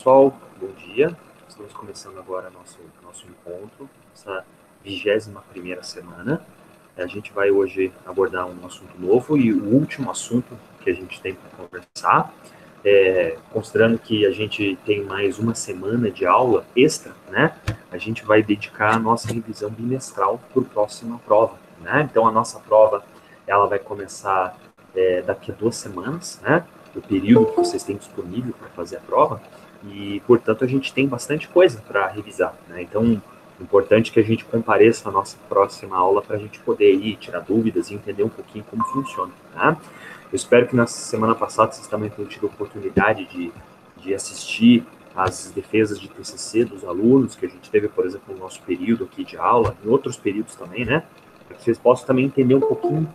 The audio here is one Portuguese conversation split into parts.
Pessoal, bom dia. Estamos começando agora nosso encontro, essa 21ª semana. A gente vai hoje abordar um assunto novo e o último assunto que a gente tem para conversar, considerando que a gente tem mais uma semana de aula extra, né? A gente vai dedicar a nossa revisão bimestral para a próxima prova, né? Então, a nossa prova, ela vai começar daqui a 2 semanas, né? O período que vocês têm disponível para fazer a prova. E, portanto, a gente tem bastante coisa para revisar, né? Então, importante que a gente compareça à nossa próxima aula para a gente poder ir tirar dúvidas e entender um pouquinho como funciona, tá? Eu espero que na semana passada vocês também tenham tido a oportunidade de assistir às defesas de TCC dos alunos, que a gente teve, por exemplo, no nosso período aqui de aula, em outros períodos também, né? Para que vocês possam também entender um pouquinho.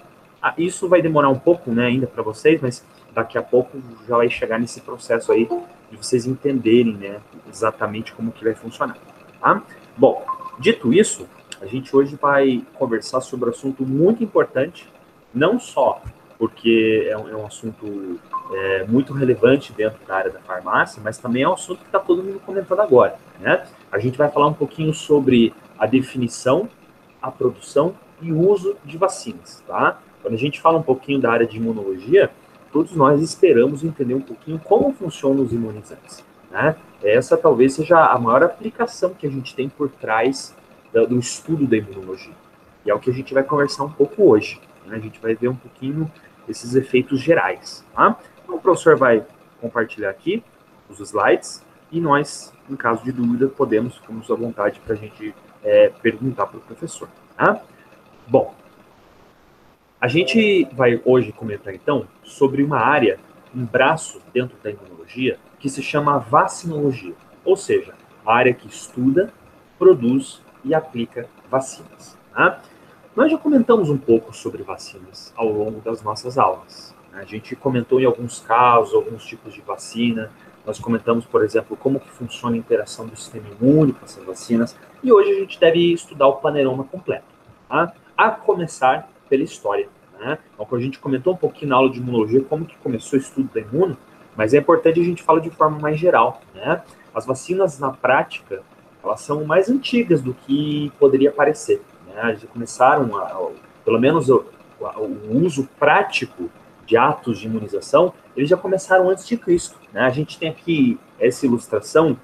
Isso vai demorar um pouco, né, ainda para vocês, mas daqui a pouco já vai chegar nesse processo aí de vocês entenderem, né, exatamente como que vai funcionar, tá? Bom, dito isso, a gente hoje vai conversar sobre um assunto muito importante, não só porque é um assunto muito relevante dentro da área da farmácia, mas também é um assunto que está todo mundo comentando agora, né? A gente vai falar um pouquinho sobre a definição, a produção e o uso de vacinas, tá? Quando a gente fala um pouquinho da área de imunologia, todos nós esperamos entender um pouquinho como funcionam os imunizantes, né? Essa talvez seja a maior aplicação que a gente tem por trás do estudo da imunologia. E é o que a gente vai conversar um pouco hoje, né? A gente vai ver um pouquinho esses efeitos gerais, tá? Então, o professor vai compartilhar aqui os slides e nós, em caso de dúvida, ficamos à vontade para a gente perguntar para o professor, tá? Bom, a gente vai hoje comentar, então, sobre uma área, um braço dentro da imunologia, que se chama vacinologia, ou seja, a área que estuda, produz e aplica vacinas. Tá? Nós já comentamos um pouco sobre vacinas ao longo das nossas aulas. Né? A gente comentou em alguns casos, alguns tipos de vacina, nós comentamos, por exemplo, como que funciona a interação do sistema imune com essas vacinas, e hoje a gente deve estudar o panorama completo. Tá? A começar pela história. Né? Então, a gente comentou um pouquinho na aula de imunologia como que começou o estudo da imuno, mas é importante a gente falar de forma mais geral. Né? As vacinas, na prática, elas são mais antigas do que poderia parecer. Né? Eles começaram, pelo menos o uso prático de atos de imunização, eles já começaram antes de Cristo. Né? A gente tem aqui essa ilustração,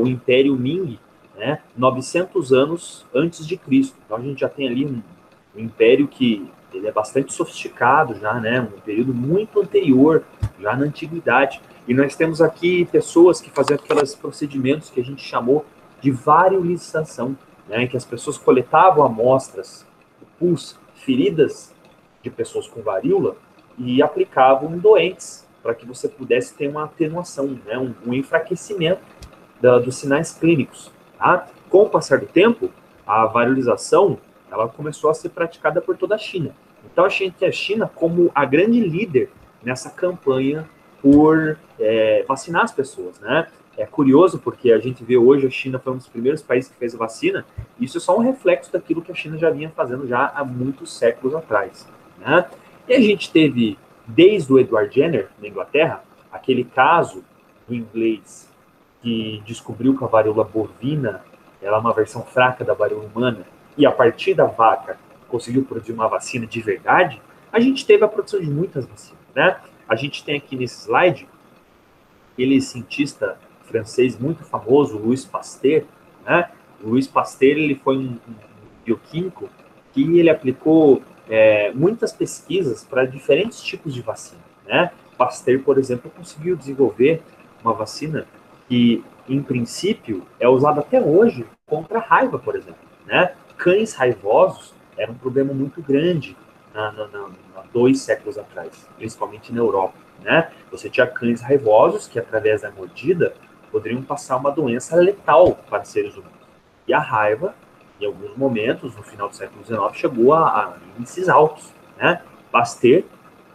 o Império Ming, né? 900 anos antes de Cristo. Então a gente já tem ali um império que ele é bastante sofisticado já, né? Um período muito anterior, já na antiguidade. E nós temos aqui pessoas que faziam aqueles procedimentos que a gente chamou de variolização, né? Em que as pessoas coletavam amostras, pus, feridas de pessoas com varíola e aplicavam em doentes para que você pudesse ter uma atenuação, né? um enfraquecimento dos sinais clínicos. Tá? Com o passar do tempo, a variolização ela começou a ser praticada por toda a China. Então, a gente tem a China como a grande líder nessa campanha por vacinar as pessoas, né? É curioso porque a gente vê hoje a China foi um dos primeiros países que fez a vacina, e isso é só um reflexo daquilo que a China já vinha fazendo já há muitos séculos atrás, né? E a gente teve, desde o Edward Jenner, na Inglaterra, aquele caso do inglês que descobriu que a varíola bovina era uma versão fraca da varíola humana, e a partir da vaca conseguiu produzir uma vacina de verdade, a gente teve a produção de muitas vacinas, né? A gente tem aqui nesse slide aquele cientista francês muito famoso, Louis Pasteur, né? Louis Pasteur ele foi um bioquímico que ele aplicou muitas pesquisas para diferentes tipos de vacina, né? Pasteur, por exemplo, conseguiu desenvolver uma vacina que, em princípio, é usada até hoje contra a raiva, por exemplo, né? Cães raivosos era um problema muito grande há 2 séculos atrás, principalmente na Europa, né? Você tinha cães raivosos que, através da mordida, poderiam passar uma doença letal para seres humanos. E a raiva, em alguns momentos, no final do século XIX, chegou a índices altos, né? Pasteur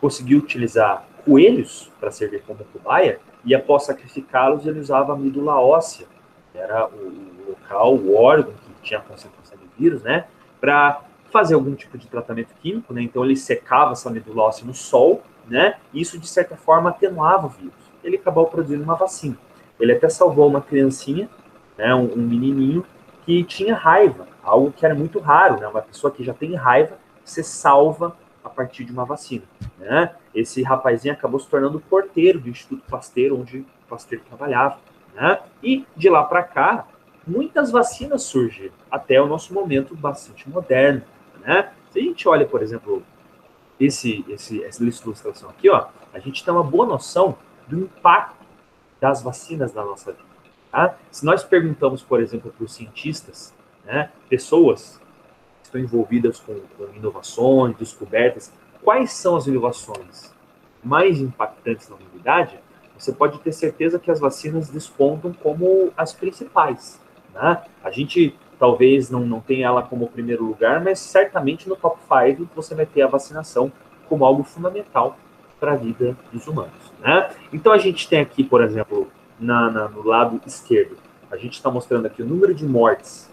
conseguiu utilizar coelhos para servir como cobaia, e após sacrificá-los, ele usava a medula óssea, que era o local, o órgão que tinha a concentração do vírus, né? Para fazer algum tipo de tratamento químico, né? Então ele secava essa medula óssea no sol, né? E isso, de certa forma, atenuava o vírus. Ele acabou produzindo uma vacina. ele até salvou uma criancinha, né, um menininho que tinha raiva, algo que era muito raro, né, uma pessoa que já tem raiva, você salva a partir de uma vacina, né? Esse rapazinho acabou se tornando porteiro do Instituto Pasteur, onde o Pasteur trabalhava, né? E de lá para cá, muitas vacinas surgem, até o nosso momento bastante moderno, né? Se a gente olha, por exemplo, essa ilustração aqui, ó, a gente tem uma boa noção do impacto das vacinas na nossa vida. Tá? Se nós perguntamos, por exemplo, para os cientistas, né, pessoas que estão envolvidas com inovações, descobertas, quais são as inovações mais impactantes na humanidade, você pode ter certeza que as vacinas despontam como as principais. Né? A gente talvez não tenha ela como primeiro lugar, mas certamente no top 5 você vai ter a vacinação como algo fundamental para a vida dos humanos. Né? Então a gente tem aqui, por exemplo, no lado esquerdo, a gente está mostrando aqui o número de mortes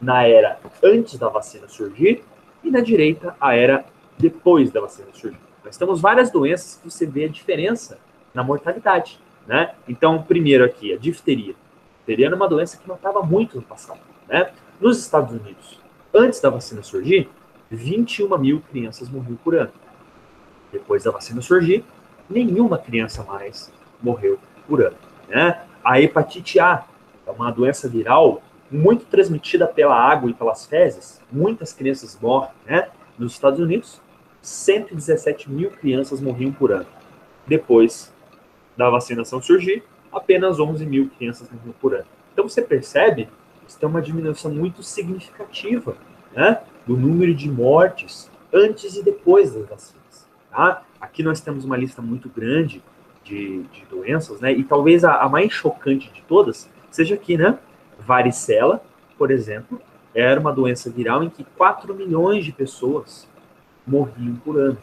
na era antes da vacina surgir e na direita a era depois da vacina surgir. Nós temos várias doenças que você vê a diferença na mortalidade. Né? Então, primeiro aqui, a difteria. A difteria era uma doença que matava muito no passado. Né? Nos Estados Unidos, antes da vacina surgir, 21 mil crianças morriam por ano. Depois da vacina surgir, nenhuma criança mais morreu por ano. Né? A hepatite A é uma doença viral muito transmitida pela água e pelas fezes. Muitas crianças morrem. Né? Nos Estados Unidos, 117 mil crianças morriam por ano. Depois da vacinação surgir, apenas 11 mil crianças morriam por ano. Então você percebe que tem uma diminuição muito significativa, né, do número de mortes antes e depois das vacinas. Tá? Aqui nós temos uma lista muito grande de doenças, né, e talvez a mais chocante de todas seja aqui, né? Varicela, por exemplo, era uma doença viral em que 4 milhões de pessoas morriam por ano.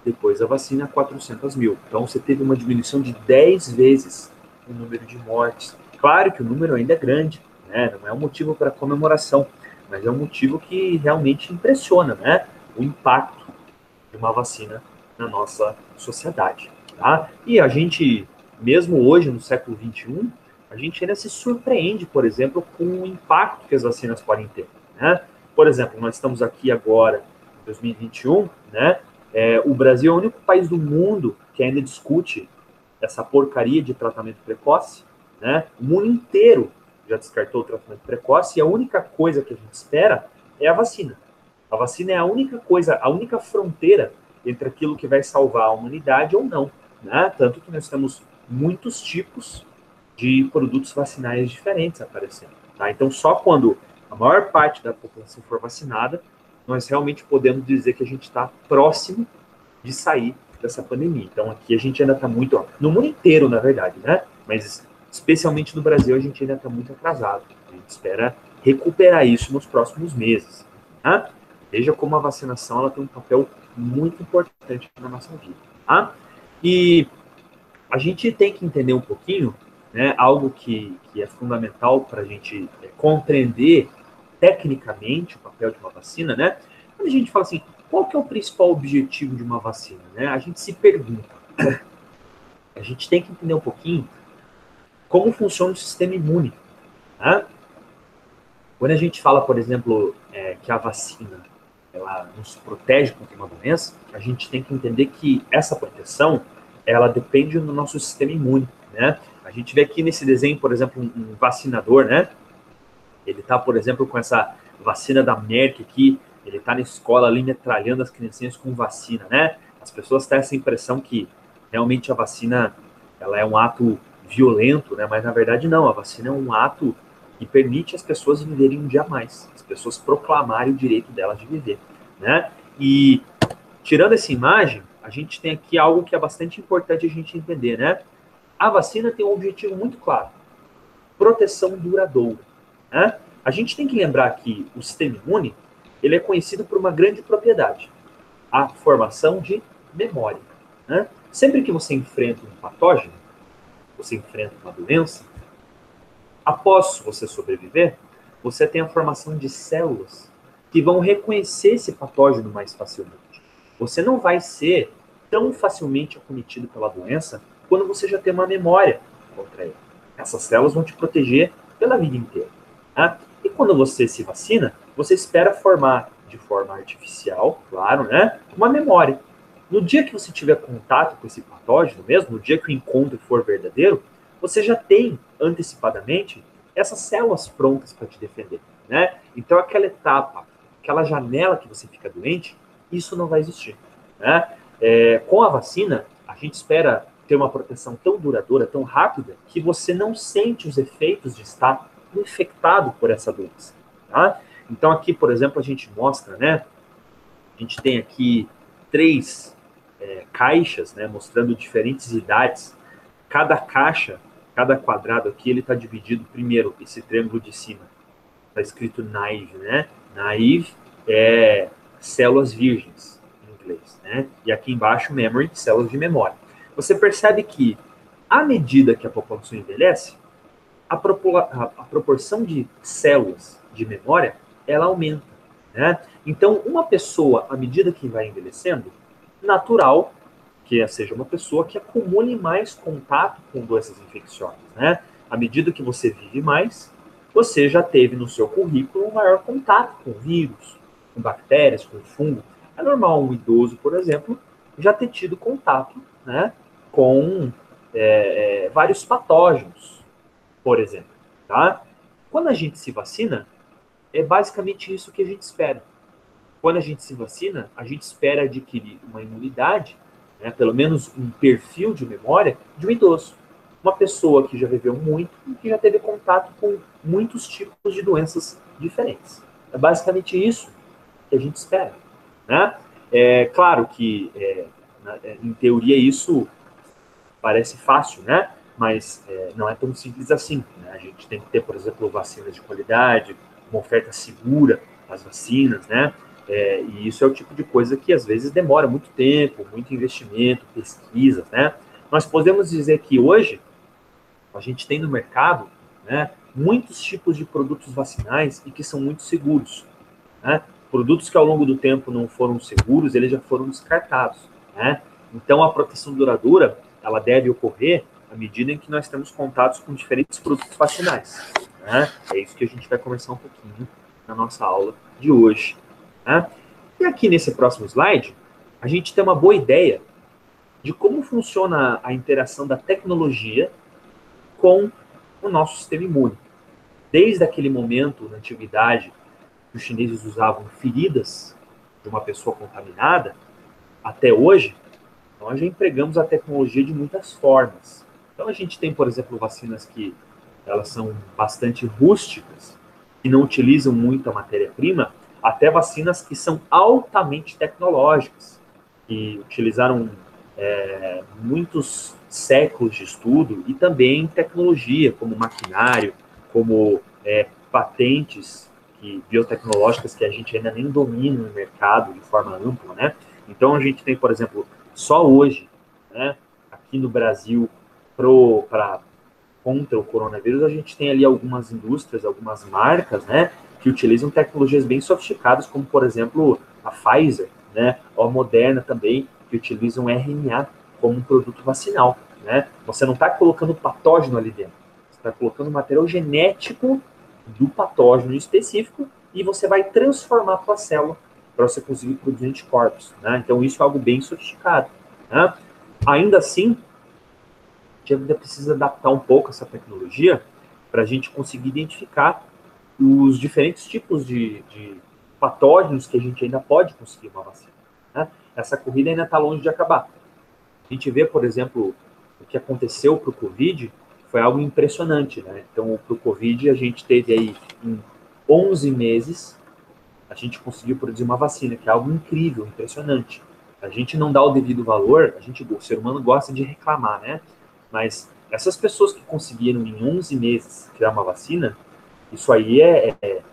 Depois da vacina, 400 mil. Então, você teve uma diminuição de 10 vezes o número de mortes. Claro que o número ainda é grande, né? Não é um motivo para comemoração, mas é um motivo que realmente impressiona, né? O impacto de uma vacina na nossa sociedade. Tá? E a gente, mesmo hoje, no século XXI, a gente ainda se surpreende, por exemplo, com o impacto que as vacinas podem ter. Né? Por exemplo, nós estamos aqui agora, em 2021, né? O Brasil é o único país do mundo que ainda discute essa porcaria de tratamento precoce. Né? O mundo inteiro já descartou o tratamento precoce e a única coisa que a gente espera é a vacina. A vacina é a única coisa, a única fronteira entre aquilo que vai salvar a humanidade ou não. Né? Tanto que nós temos muitos tipos de produtos vacinais diferentes aparecendo. Tá? Então, só quando a maior parte da população for vacinada, nós realmente podemos dizer que a gente está próximo de sair dessa pandemia. Então, aqui a gente ainda está muito, no mundo inteiro, na verdade, né? Mas especialmente no Brasil, a gente ainda está muito atrasado. A gente espera recuperar isso nos próximos meses. Tá? Veja como a vacinação ela tem um papel muito importante na nossa vida. Tá? E a gente tem que entender um pouquinho, né, algo que é fundamental para a gente compreender tecnicamente o papel de uma vacina, né? Quando a gente fala assim, qual que é o principal objetivo de uma vacina? Né? A gente se pergunta, a gente tem que entender um pouquinho como funciona o sistema imune. Né? Quando a gente fala, por exemplo, que a vacina ela nos protege contra uma doença, a gente tem que entender que essa proteção ela depende do nosso sistema imune. Né? A gente vê aqui nesse desenho, por exemplo, um vacinador, né? Ele está, por exemplo, com essa vacina da Merck aqui, ele está na escola ali metralhando as criancinhas com vacina, né? As pessoas têm essa impressão que realmente a vacina ela é um ato violento, né? Mas na verdade não, a vacina é um ato que permite as pessoas viverem um dia a mais, as pessoas proclamarem o direito delas de viver, né? E tirando essa imagem, a gente tem aqui algo que é bastante importante a gente entender, né? A vacina tem um objetivo muito claro, proteção duradoura. Né? A gente tem que lembrar que o sistema imune ele é conhecido por uma grande propriedade, a formação de memória. Né? Sempre que você enfrenta um patógeno, você enfrenta uma doença, após você sobreviver, você tem a formação de células que vão reconhecer esse patógeno mais facilmente. Você não vai ser tão facilmente acometido pela doença quando você já tem uma memória contra ele. Essas células vão te proteger pela vida inteira. Né? E quando você se vacina, você espera formar de forma artificial, claro, né, uma memória. No dia que você tiver contato com esse patógeno mesmo, no dia que o encontro for verdadeiro, você já tem antecipadamente essas células prontas para te defender, né? Então aquela etapa, aquela janela que você fica doente, isso não vai existir, né? Com a vacina, a gente espera ter uma proteção tão duradoura, tão rápida, que você não sente os efeitos de estar infectado por essa doença, tá? Então aqui, por exemplo, a gente mostra, né? A gente tem aqui três caixas, né, mostrando diferentes idades. Cada caixa, cada quadrado aqui, ele está dividido, primeiro, esse triângulo de cima, está escrito naive, né? Naive é células virgens, em inglês, né? E aqui embaixo, memory, células de memória. Você percebe que, à medida que a população envelhece, a proporção de células de memória, ela aumenta, né? Então, uma pessoa, à medida que vai envelhecendo, natural que seja uma pessoa que acumule mais contato com doenças infecciosas, né? À medida que você vive mais, você já teve no seu currículo um maior contato com vírus, com bactérias, com fungo. É normal um idoso, por exemplo, já ter tido contato, né, com vários patógenos, por exemplo, tá? Quando a gente se vacina, é basicamente isso que a gente espera. Quando a gente se vacina, a gente espera adquirir uma imunidade, né, pelo menos um perfil de memória, de um idoso. Uma pessoa que já viveu muito e que já teve contato com muitos tipos de doenças diferentes. É basicamente isso que a gente espera, né? É claro que, em teoria, isso parece fácil, né? Mas não é tão simples assim, né? A gente tem que ter, por exemplo, vacinas de qualidade, uma oferta segura às vacinas, né? E isso é o tipo de coisa que às vezes demora muito tempo, muito investimento, pesquisas, né? Nós podemos dizer que hoje a gente tem no mercado, né, muitos tipos de produtos vacinais e que são muito seguros, né? Produtos que ao longo do tempo não foram seguros, eles já foram descartados, né? Então a proteção duradoura, ela deve ocorrer à medida em que nós temos contatos com diferentes produtos vacinais, né? É isso que a gente vai conversar um pouquinho na nossa aula de hoje, né? E aqui nesse próximo slide, a gente tem uma boa ideia de como funciona a interação da tecnologia com o nosso sistema imune. Desde aquele momento, na antiguidade, que os chineses usavam feridas de uma pessoa contaminada, até hoje, nós já empregamos a tecnologia de muitas formas. Então a gente tem, por exemplo, vacinas que elas são bastante rústicas, que não utilizam muita matéria-prima, até vacinas que são altamente tecnológicas, que utilizaram muitos séculos de estudo e também tecnologia, como maquinário, como patentes biotecnológicas que a gente ainda nem domina no mercado de forma ampla, né? Então a gente tem, por exemplo, só hoje, né, aqui no Brasil, contra o coronavírus, a gente tem ali algumas indústrias, algumas marcas, né, que utilizam tecnologias bem sofisticadas, como, por exemplo, a Pfizer, né, ou a Moderna também, que utilizam RNA como um produto vacinal, né? Você não está colocando patógeno ali dentro, você está colocando material genético do patógeno específico e você vai transformar a tua célula para você conseguir produzir anticorpos, né? Então isso é algo bem sofisticado, né? Ainda assim, a gente ainda precisa adaptar um pouco essa tecnologia para a gente conseguir identificar os diferentes tipos de patógenos que a gente ainda pode conseguir uma vacina, né? Essa corrida ainda está longe de acabar. A gente vê, por exemplo, o que aconteceu para o Covid foi algo impressionante, né? Então, para o Covid, a gente teve aí, em 11 meses, a gente conseguiu produzir uma vacina, que é algo incrível, impressionante. A gente não dá o devido valor, o ser humano gosta de reclamar, né? Mas essas pessoas que conseguiram, em 11 meses, criar uma vacina, isso aí é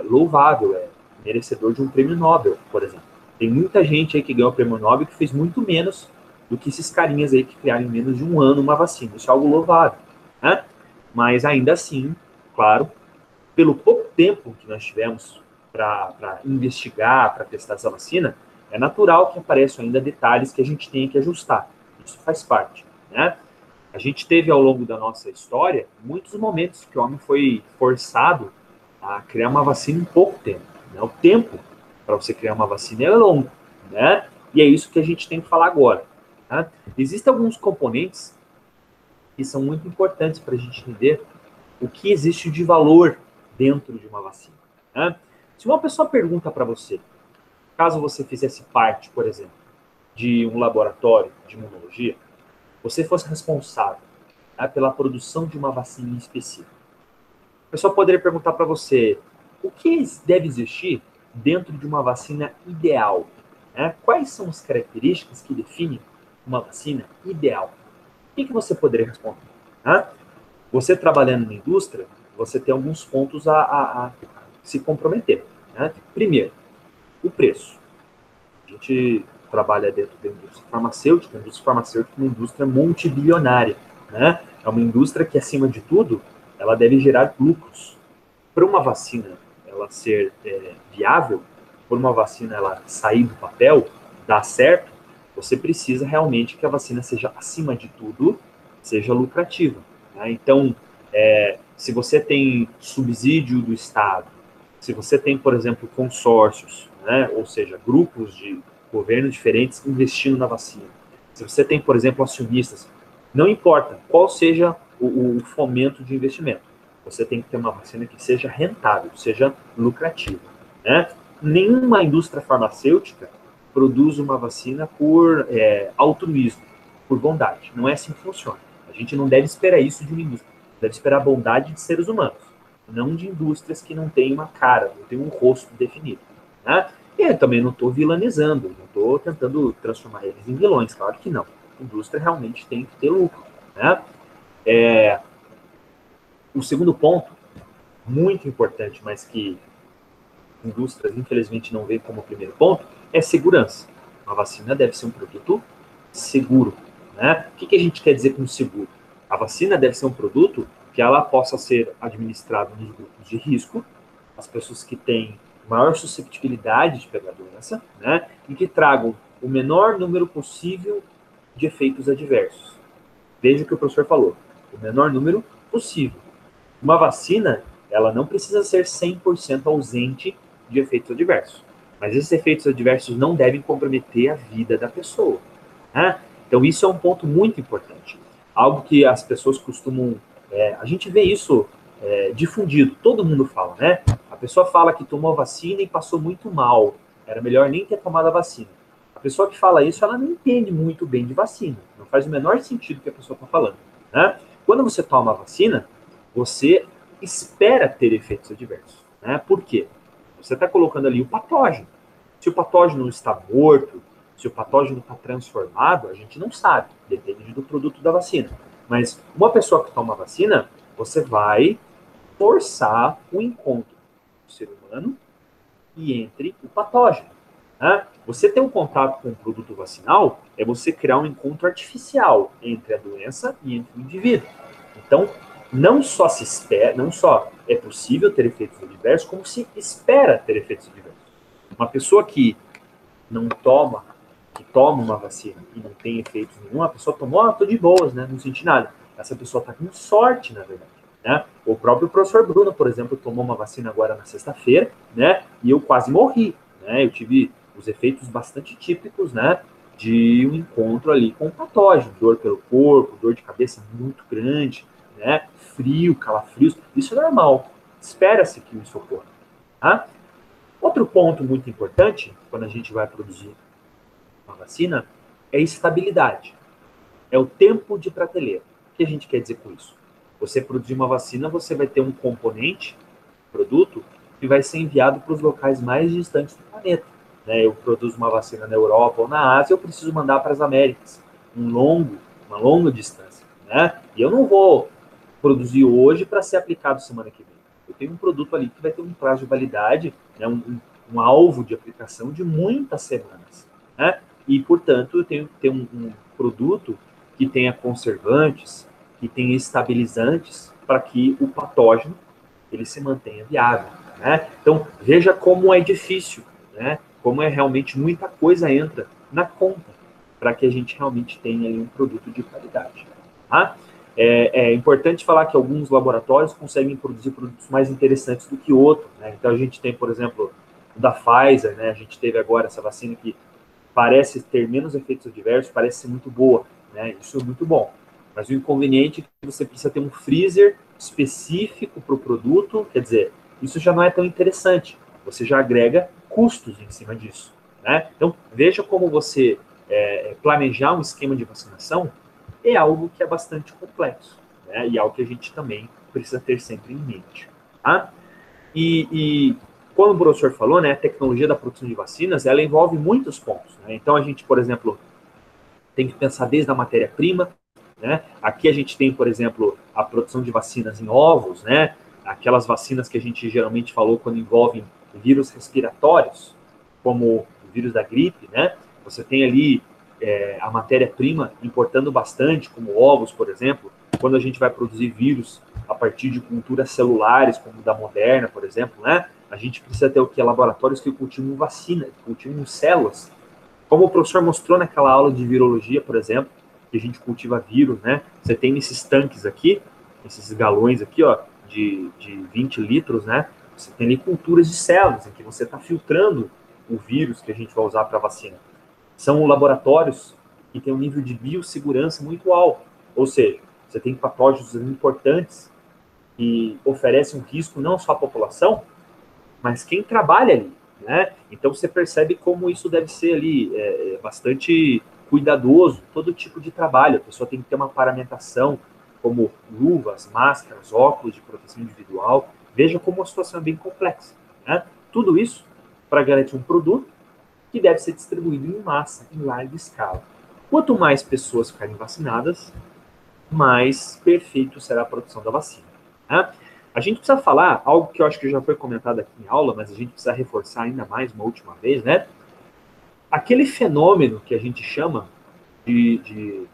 louvável, é merecedor de um prêmio Nobel, por exemplo. Tem muita gente aí que ganhou o prêmio Nobel que fez muito menos do que esses carinhas aí que criaram em menos de um ano uma vacina. Isso é algo louvável, né? Mas ainda assim, claro, pelo pouco tempo que nós tivemos para investigar, para testar essa vacina, é natural que apareçam ainda detalhes que a gente tenha que ajustar. Isso faz parte, né? A gente teve ao longo da nossa história muitos momentos que o homem foi forçado a criar uma vacina em pouco tempo. Né? O tempo para você criar uma vacina é longo, né? E é isso que a gente tem que falar agora. Tá? Existem alguns componentes que são muito importantes para a gente entender o que existe de valor dentro de uma vacina. Né? Se uma pessoa pergunta para você, caso você fizesse parte, por exemplo, de um laboratório de imunologia, você fosse responsável, né, pela produção de uma vacina em específico, a pessoa poderia perguntar para você o que deve existir dentro de uma vacina ideal. Né? Quais são as características que definem uma vacina ideal? O que você poderia responder? Né? Você trabalhando na indústria, você tem alguns pontos a se comprometer. Né? Primeiro, o preço. A gente trabalha dentro da indústria farmacêutica. A indústria farmacêutica é uma indústria multibilionária. Né? É uma indústria que, acima de tudo, ela deve gerar lucros. Para uma vacina ela ser viável, para uma vacina ela sair do papel, dar certo, você precisa realmente que a vacina seja, acima de tudo, seja lucrativa. Né? Então, se você tem subsídio do Estado, se você tem, por exemplo, consórcios, né? Ou seja, grupos de governos diferentes investindo na vacina, se você tem, por exemplo, acionistas, não importa qual seja o fomento de investimento, você tem que ter uma vacina que seja rentável, seja lucrativa. Né? Nenhuma indústria farmacêutica produz uma vacina por altruísmo, por bondade. Não é assim que funciona. A gente não deve esperar isso de uma indústria. Deve esperar a bondade de seres humanos, não de indústrias que não têm uma cara, não têm um rosto definido. Né? E eu também não estou vilanizando, não estou tentando transformar eles em vilões, claro que não. A indústria realmente tem que ter lucro. Né? O segundo ponto, muito importante, mas que indústrias infelizmente não veem como primeiro ponto, é segurança. Uma vacina deve ser um produto seguro. Né? O que a gente quer dizer com seguro? A vacina deve ser um produto que ela possa ser administrada nos grupos de risco, as pessoas que têm maior susceptibilidade de pegar a doença, né? E que tragam o menor número possível de efeitos adversos. Veja o que o professor falou, o menor número possível. Uma vacina, ela não precisa ser 100% ausente de efeitos adversos. Mas esses efeitos adversos não devem comprometer a vida da pessoa. Né? Então, isso é um ponto muito importante. Algo que as pessoas costumam... a gente vê isso difundido, todo mundo fala, né? A pessoa fala que tomou a vacina e passou muito mal. Era melhor nem ter tomado a vacina. A pessoa que fala isso, ela não entende muito bem de vacina. Não faz o menor sentido o que a pessoa está falando. Né? Quando você toma a vacina, você espera ter efeitos adversos. Né? Por quê? Você está colocando ali o patógeno. Se o patógeno está morto, se o patógeno está transformado, a gente não sabe. Depende do produto da vacina. Mas uma pessoa que toma a vacina, você vai forçar o encontro do ser humano e entre o patógeno. Né? Você ter um contato com o produto vacinal é você criar um encontro artificial entre a doença e entre o indivíduo. Então, não só se espera, não só é possível ter efeitos adversos, como se espera ter efeitos adversos. Uma pessoa que não toma, que toma uma vacina e não tem efeitos nenhum, a pessoa tomou, tô de boas, né? Não senti nada. Essa pessoa tá com sorte, na verdade. Né? O próprio professor Bruno, por exemplo, tomou uma vacina agora na sexta-feira, né? E eu quase morri, né? Eu tive os efeitos bastante típicos, né? De um encontro ali com o patógeno, dor pelo corpo, dor de cabeça muito grande, né? Frio, calafrios, isso é normal. Espera-se que isso ocorra. Tá? Outro ponto muito importante, quando a gente vai produzir uma vacina, é estabilidade. É o tempo de prateleira. O que a gente quer dizer com isso? Você produzir uma vacina, você vai ter um componente, produto, que vai ser enviado para os locais mais distantes do planeta. Né? Eu produzo uma vacina na Europa ou na Ásia, eu preciso mandar para as Américas. Uma longa distância. Né? E eu não vou produzir hoje para ser aplicado semana que vem. Eu tenho um produto ali que vai ter um prazo de validade, né? um alvo de aplicação de muitas semanas. Né? E, portanto, eu tenho que ter um produto que tenha conservantes, que tenha estabilizantes, para que o patógeno ele se mantenha viável. Né? Então, veja como é difícil, né? Como é realmente muita coisa entra na conta para que a gente realmente tenha ali um produto de qualidade. Tá? É importante falar que alguns laboratórios conseguem produzir produtos mais interessantes do que outros, né? Então, a gente tem, por exemplo, o da Pfizer, né? A gente teve agora essa vacina que parece ter menos efeitos adversos, parece ser muito boa, né? Isso é muito bom. Mas o inconveniente é que você precisa ter um freezer específico para o produto, quer dizer, isso já não é tão interessante. Você já agrega custos em cima disso, né? Então, veja como você planejar um esquema de vacinação é algo que é bastante complexo, né? E algo que a gente também precisa ter sempre em mente, tá? E como o professor falou, né, a tecnologia da produção de vacinas, ela envolve muitos pontos, né? Então, a gente, por exemplo, tem que pensar desde a matéria-prima, né? Aqui a gente tem, por exemplo, a produção de vacinas em ovos, né? Aquelas vacinas que a gente geralmente falou quando envolvem vírus respiratórios, como o vírus da gripe, né? Você tem ali a matéria-prima importando bastante, como ovos, por exemplo, quando a gente vai produzir vírus a partir de culturas celulares, como da Moderna, por exemplo, né? A gente precisa ter o que? Laboratórios que cultivam vacina, que cultivam células. Como o professor mostrou naquela aula de virologia, por exemplo, que a gente cultiva vírus, né? Você tem nesses tanques aqui, esses galões aqui, ó, de 20 litros, né? Você tem ali culturas de células, em que você está filtrando o vírus que a gente vai usar para a vacina. São laboratórios que têm um nível de biossegurança muito alto. Ou seja, você tem patógenos importantes que oferecem um risco não só à população, mas quem trabalha ali, né? Então você percebe como isso deve ser ali bastante cuidadoso, todo tipo de trabalho. A pessoa tem que ter uma paramentação, como luvas, máscaras, óculos de proteção individual. Veja como a situação é bem complexa, né? Tudo isso para garantir um produto que deve ser distribuído em massa, em larga escala. Quanto mais pessoas ficarem vacinadas, mais perfeito será a produção da vacina, né? A gente precisa falar algo que eu acho que já foi comentado aqui em aula, mas a gente precisa reforçar ainda mais uma última vez, né? Aquele fenômeno que a gente chama de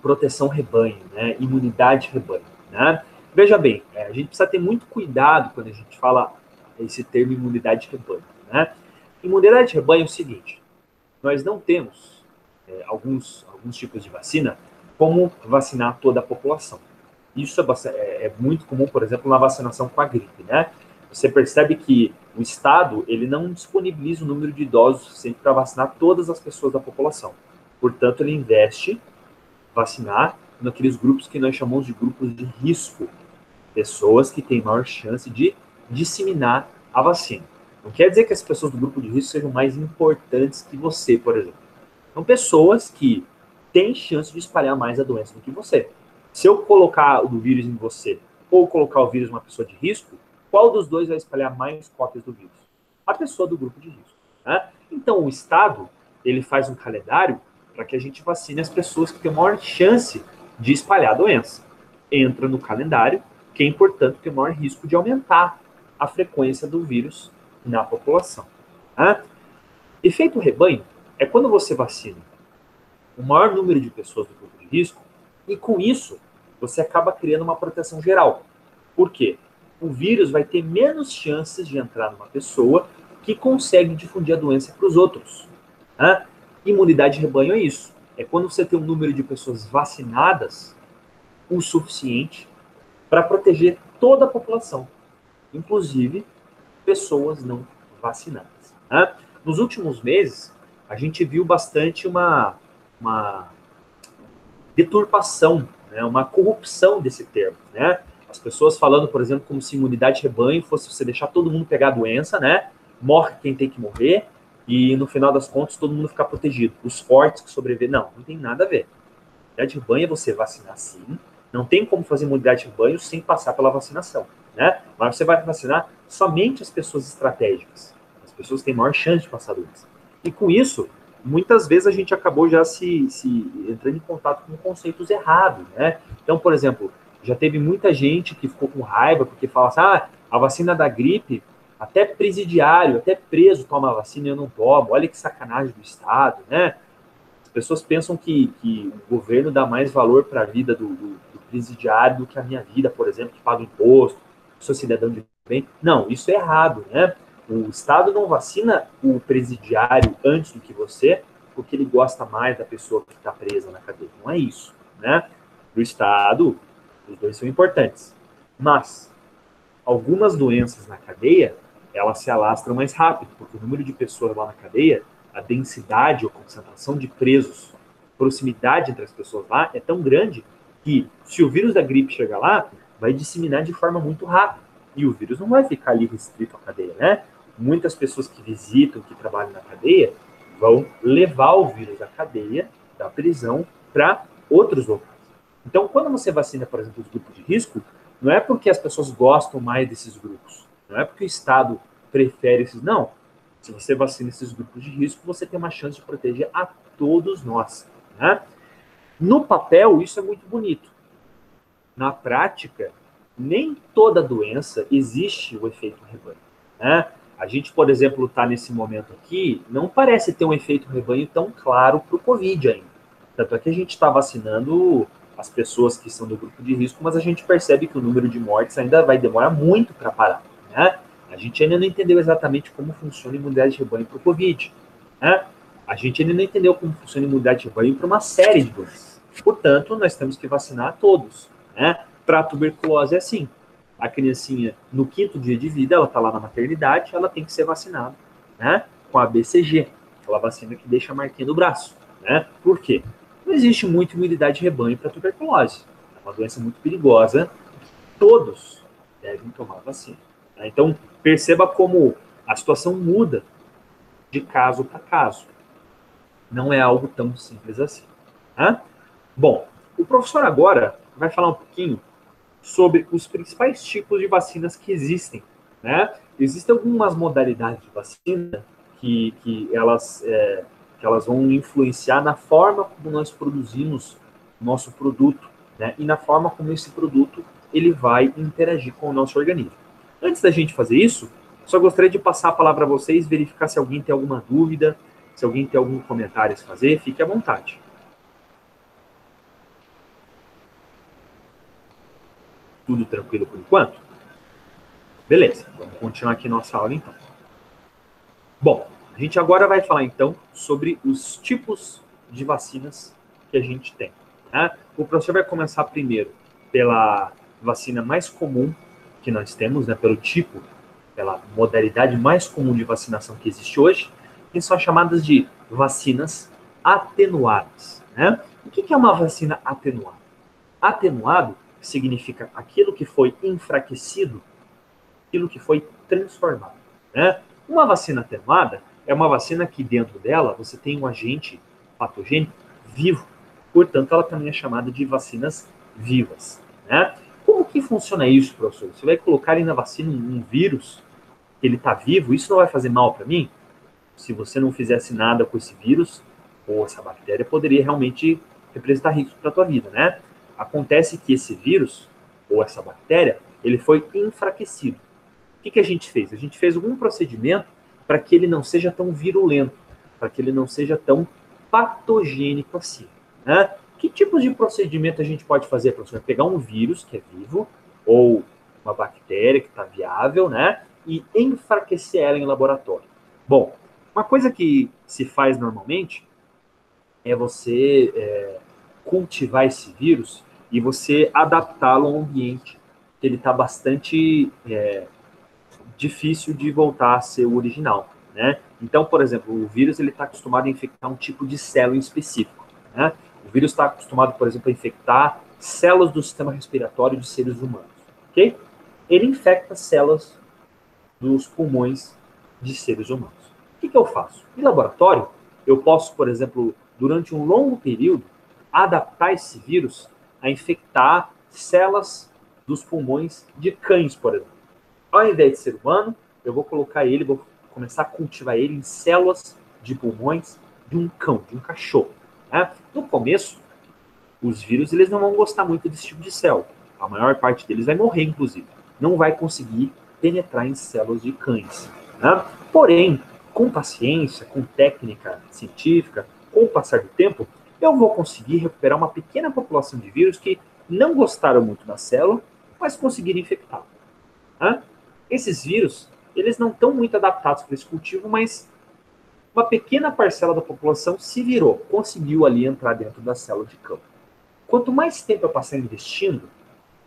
proteção rebanho, né? Imunidade rebanho, né? Veja bem, a gente precisa ter muito cuidado quando a gente fala esse termo imunidade rebanho, né? Imunidade rebanho é o seguinte: nós não temos alguns tipos de vacina como vacinar toda a população. Isso é muito comum, por exemplo, na vacinação com a gripe, né? Você percebe que o Estado ele não disponibiliza o número de idosos suficiente para vacinar todas as pessoas da população. Portanto, ele investe em vacinar naqueles grupos que nós chamamos de grupos de risco, pessoas que têm maior chance de disseminar a vacina. Não quer dizer que as pessoas do grupo de risco sejam mais importantes que você, por exemplo. São pessoas que têm chance de espalhar mais a doença do que você. Se eu colocar o vírus em você ou colocar o vírus em uma pessoa de risco, qual dos dois vai espalhar mais cópias do vírus? A pessoa do grupo de risco, né? Então, o Estado ele faz um calendário para que a gente vacine as pessoas que têm maior chance de espalhar a doença. Entra no calendário quem, portanto, tem o maior risco de aumentar a frequência do vírus na população, né? Efeito rebanho é quando você vacina o maior número de pessoas do grupo de risco e, com isso, você acaba criando uma proteção geral. Por quê? O vírus vai ter menos chances de entrar numa pessoa que consegue difundir a doença para os outros, né? Imunidade de rebanho é isso. É quando você tem um número de pessoas vacinadas o suficiente para proteger toda a população, inclusive pessoas não vacinadas, né? Nos últimos meses, a gente viu bastante uma deturpação, né, uma corrupção desse termo, né? As pessoas falando, por exemplo, como se imunidade de rebanho fosse você deixar todo mundo pegar a doença, né? Morre quem tem que morrer e no final das contas todo mundo ficar protegido. Os fortes que sobreviver, não tem nada a ver. Imunidade de rebanho é você vacinar sim. Não tem como fazer imunidade de rebanho sem passar pela vacinação, né? Mas você vai vacinar somente as pessoas estratégicas, as pessoas que têm maior chance de passar a doença. E com isso, muitas vezes a gente acabou já se entrando em contato com conceitos errados, né? Então, por exemplo, já teve muita gente que ficou com raiva porque fala assim, a vacina da gripe, até presidiário, até preso toma a vacina e eu não tomo, olha que sacanagem do Estado, né? As pessoas pensam que o governo dá mais valor para a vida do presidiário do que a minha vida, por exemplo, que paga imposto, sou cidadão de bem. Não, isso é errado, né? O Estado não vacina o presidiário antes do que você, porque ele gosta mais da pessoa que está presa na cadeia. Não é isso, né? Para o Estado, os dois são importantes. Mas algumas doenças na cadeia, elas se alastram mais rápido, porque o número de pessoas lá na cadeia, a densidade ou concentração de presos, proximidade entre as pessoas lá é tão grande que, se o vírus da gripe chegar lá, vai disseminar de forma muito rápida. E o vírus não vai ficar ali restrito à cadeia, né? Muitas pessoas que visitam, que trabalham na cadeia, vão levar o vírus da cadeia, da prisão, para outros locais. Então, quando você vacina, por exemplo, os grupos de risco, não é porque as pessoas gostam mais desses grupos, não é porque o Estado prefere esses, não. Se você vacina esses grupos de risco, você tem uma chance de proteger a todos nós, né? No papel, isso é muito bonito. Na prática, nem toda doença existe o efeito rebanho, né? A gente, por exemplo, está nesse momento aqui, não parece ter um efeito rebanho tão claro para o Covid ainda. Tanto é que a gente está vacinando as pessoas que são do grupo de risco, mas a gente percebe que o número de mortes ainda vai demorar muito para parar, né? A gente ainda não entendeu exatamente como funciona a imunidade de rebanho para o Covid, né? A gente ainda não entendeu como funciona a imunidade de rebanho para uma série de doenças. Portanto, nós temos que vacinar a todos, né? Para a tuberculose é assim. A criancinha, no 5º dia de vida, ela está lá na maternidade, ela tem que ser vacinada, né? Com a BCG, aquela vacina que deixa a marquinha no braço, né? Por quê? Não existe muita imunidade de rebanho para tuberculose. É uma doença muito perigosa. Todos devem tomar vacina, né? Então, perceba como a situação muda de caso para caso. Não é algo tão simples assim, né? Bom, o professor agora vai falar um pouquinho sobre os principais tipos de vacinas que existem, né? Existem algumas modalidades de vacina que elas vão influenciar na forma como nós produzimos o nosso produto, né? E na forma como esse produto ele vai interagir com o nosso organismo. Antes da gente fazer isso, só gostaria de passar a palavra a vocês, verificar se alguém tem alguma dúvida, se alguém tem algum comentário a fazer, fique à vontade. Tudo tranquilo por enquanto? Beleza, vamos continuar aqui nossa aula então. Bom, a gente agora vai falar então sobre os tipos de vacinas que a gente tem, né? O professor vai começar primeiro pela vacina mais comum que nós temos, né? Pelo tipo, pela modalidade mais comum de vacinação que existe hoje, que são chamadas de vacinas atenuadas, né? O que é uma vacina atenuada? Atenuado significa aquilo que foi enfraquecido, aquilo que foi transformado, né? Uma vacina atenuada é uma vacina que dentro dela você tem um agente patogênico vivo. Portanto, ela também é chamada de vacinas vivas, né? Como que funciona isso, professor? Você vai colocar ali na vacina um vírus, ele está vivo, isso não vai fazer mal para mim? Se você não fizesse nada com esse vírus, ou essa bactéria, poderia realmente representar risco para a tua vida, né? Acontece que esse vírus, ou essa bactéria, ele foi enfraquecido. O que a gente fez? A gente fez algum procedimento para que ele não seja tão virulento, para que ele não seja tão patogênico assim, né? Que tipos de procedimento a gente pode fazer, professor? Pegar um vírus que é vivo, ou uma bactéria que está viável, né? E enfraquecer ela em laboratório. Bom, uma coisa que se faz normalmente é você cultivar esse vírus e você adaptá-lo a um ambiente que ele está bastante difícil de voltar a ser o original, né? Então, por exemplo, o vírus ele está acostumado a infectar um tipo de célula em específico, né? O vírus está acostumado, por exemplo, a infectar células do sistema respiratório de seres humanos, ok? Ele infecta células dos pulmões de seres humanos. O que eu faço? Em laboratório, eu posso, por exemplo, durante um longo período, adaptar esse vírus a infectar células dos pulmões de cães, por exemplo. Ao invés de ser humano, eu vou colocar ele, vou começar a cultivar ele em células de pulmões de um cão, de um cachorro, né? No começo, os vírus eles não vão gostar muito desse tipo de célula. A maior parte deles vai morrer, inclusive. Não vai conseguir penetrar em células de cães, né? Porém, com paciência, com técnica científica, com o passar do tempo, eu vou conseguir recuperar uma pequena população de vírus que não gostaram muito da célula, mas conseguiram infectá-la, né? Esses vírus, eles não estão muito adaptados para esse cultivo, mas uma pequena parcela da população se virou, conseguiu ali entrar dentro da célula de campo. Quanto mais tempo eu passar investindo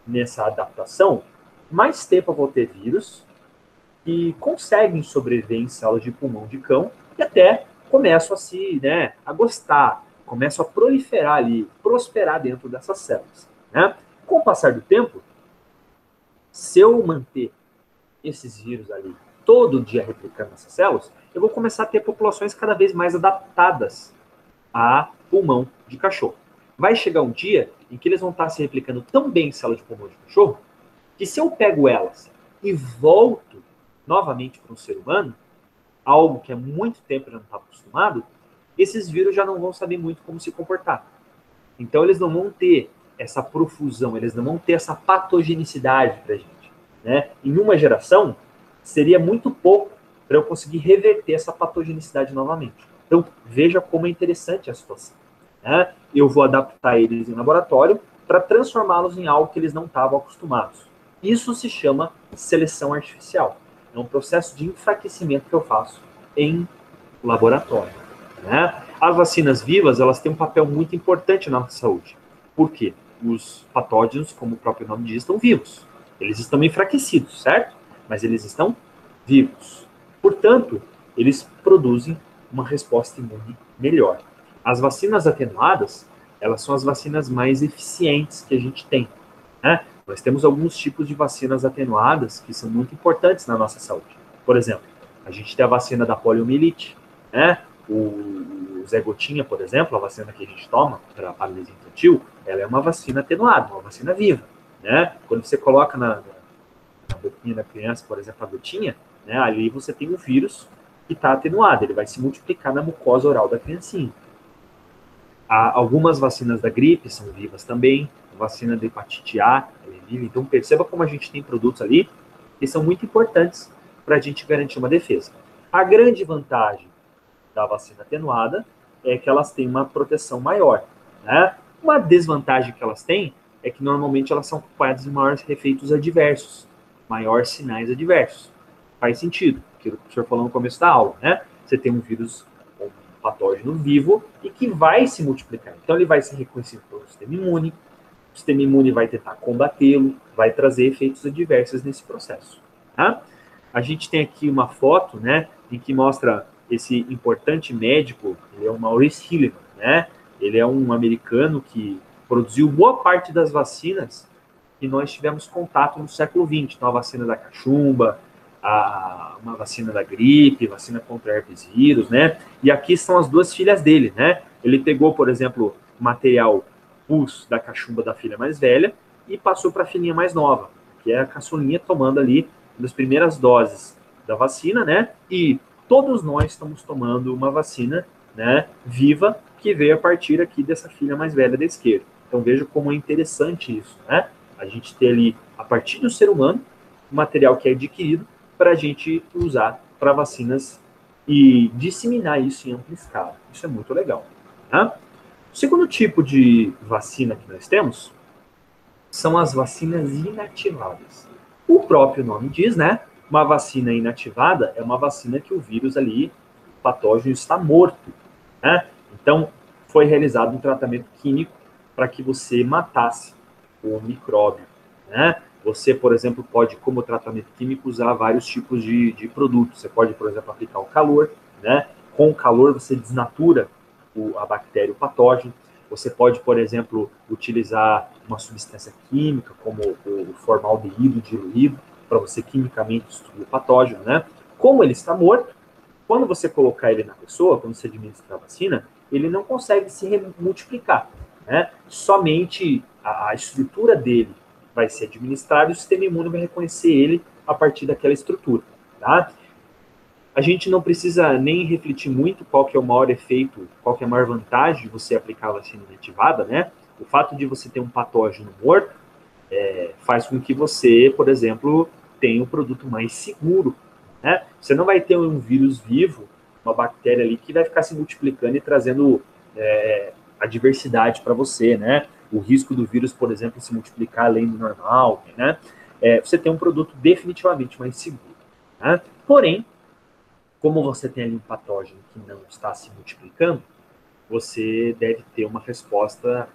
nessa adaptação, mais tempo eu vou ter vírus que conseguem sobreviver em células de pulmão de cão e até começam a a gostar, começam a proliferar ali, prosperar dentro dessas células, né? Com o passar do tempo, se eu manter esses vírus ali todo dia replicando nessas células, eu vou começar a ter populações cada vez mais adaptadas a pulmão de cachorro. Vai chegar um dia em que eles vão estar se replicando tão bem em célula de pulmão de cachorro que se eu pego elas e volto novamente para um ser humano, algo que há muito tempo eu não estava acostumado, esses vírus já não vão saber muito como se comportar. Então eles não vão ter essa profusão, eles não vão ter essa patogenicidade para a gente. Né? Em uma geração, seria muito pouco para eu conseguir reverter essa patogenicidade novamente. Então veja como é interessante a situação. Né? Eu vou adaptar eles em laboratório para transformá-los em algo que eles não estavam acostumados. Isso se chama seleção artificial. É um processo de enfraquecimento que eu faço em laboratório. Né? As vacinas vivas, elas têm um papel muito importante na nossa saúde. Por quê? Os patógenos, como o próprio nome diz, estão vivos. Eles estão enfraquecidos, certo? Mas eles estão vivos. Portanto, eles produzem uma resposta imune melhor. As vacinas atenuadas, elas são as vacinas mais eficientes que a gente tem. Né? Nós temos alguns tipos de vacinas atenuadas que são muito importantes na nossa saúde. Por exemplo, a gente tem a vacina da poliomielite, né? O Zé Gotinha, por exemplo, a vacina que a gente toma para a paralisia infantil, ela é uma vacina atenuada, uma vacina viva. Né? Quando você coloca na boquinha da criança, por exemplo, a gotinha, né, ali você tem um vírus que está atenuado, ele vai se multiplicar na mucosa oral da criancinha. Algumas vacinas da gripe são vivas também, a vacina da hepatite A ela é viva, então perceba como a gente tem produtos ali que são muito importantes para a gente garantir uma defesa. A grande vantagem da vacina atenuada é que elas têm uma proteção maior. Né? Uma desvantagem que elas têm é que normalmente elas são acompanhadas de maiores efeitos adversos, maiores sinais adversos. Faz sentido, aquilo que o senhor falou no começo da aula, né? Você tem um vírus, um patógeno vivo e que vai se multiplicar. Então ele vai ser reconhecido pelo sistema imune, o sistema imune vai tentar combatê-lo, vai trazer efeitos adversos nesse processo. Tá? A gente tem aqui uma foto, né, em que mostra esse importante médico, ele é o Maurice Hilleman, né? Ele é um americano que produziu boa parte das vacinas que nós tivemos contato no século XX. Então, a vacina da cachumba, uma vacina da gripe, vacina contra herpes vírus, né? E aqui são as duas filhas dele, né? Ele pegou, por exemplo, material pus da cachumba da filha mais velha e passou para a filhinha mais nova, que é a caçulinha tomando ali das primeiras doses da vacina, né? E todos nós estamos tomando uma vacina, né, viva, que veio a partir aqui dessa filha mais velha da esquerda. Então veja como é interessante isso, né? A gente ter ali, a partir do ser humano, o material que é adquirido para a gente usar para vacinas e disseminar isso em ampla escala. Isso é muito legal. Tá? O segundo tipo de vacina que nós temos são as vacinas inativadas. O próprio nome diz, né? Uma vacina inativada é uma vacina que o vírus ali, o patógeno, está morto. Né? Então, foi realizado um tratamento químico para que você matasse o micróbio. Né? Você, por exemplo, pode, como tratamento químico, usar vários tipos de produtos. Você pode, por exemplo, aplicar o calor. Né? Com o calor, você desnatura a bactéria, o patógeno. Você pode, por exemplo, utilizar uma substância química, como o formaldeído diluído, para você quimicamente destruir o patógeno, né? Como ele está morto, quando você colocar ele na pessoa, quando você administrar a vacina, ele não consegue se multiplicar, né? Somente a estrutura dele vai ser administrada e o sistema imune vai reconhecer ele a partir daquela estrutura, tá? A gente não precisa nem refletir muito qual que é o maior efeito, qual que é a maior vantagem de você aplicar a vacina inativada, né? O fato de você ter um patógeno morto faz com que você, por exemplo, tenha um produto mais seguro, né? Você não vai ter um vírus vivo, uma bactéria ali que vai ficar se multiplicando e trazendo adversidade para você, né? O risco do vírus, por exemplo, se multiplicar além do normal, né? Você tem um produto definitivamente mais seguro, né? Porém, como você tem ali um patógeno que não está se multiplicando, você deve ter uma resposta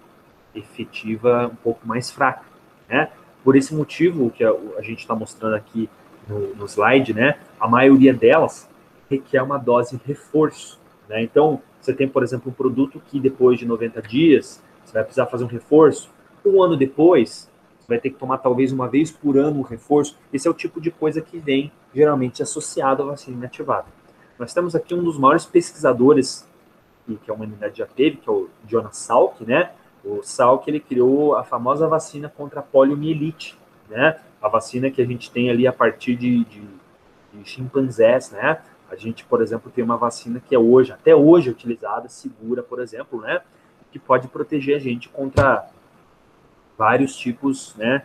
efetiva um pouco mais fraca, né? Por esse motivo que a gente está mostrando aqui no slide, né? A maioria delas requer uma dose reforço, né? Então, você tem, por exemplo, um produto que depois de 90 dias, você vai precisar fazer um reforço. Um ano depois, você vai ter que tomar talvez uma vez por ano um reforço. Esse é o tipo de coisa que vem geralmente associado à vacina inativada. Nós temos aqui um dos maiores pesquisadores que a humanidade já teve, que é o Jonas Salk, né? O Salk, ele criou a famosa vacina contra a poliomielite, né? A vacina que a gente tem ali a partir de chimpanzés, né? A gente, por exemplo, tem uma vacina que é hoje, até hoje utilizada, segura, por exemplo, né? Que pode proteger a gente contra vários tipos, né?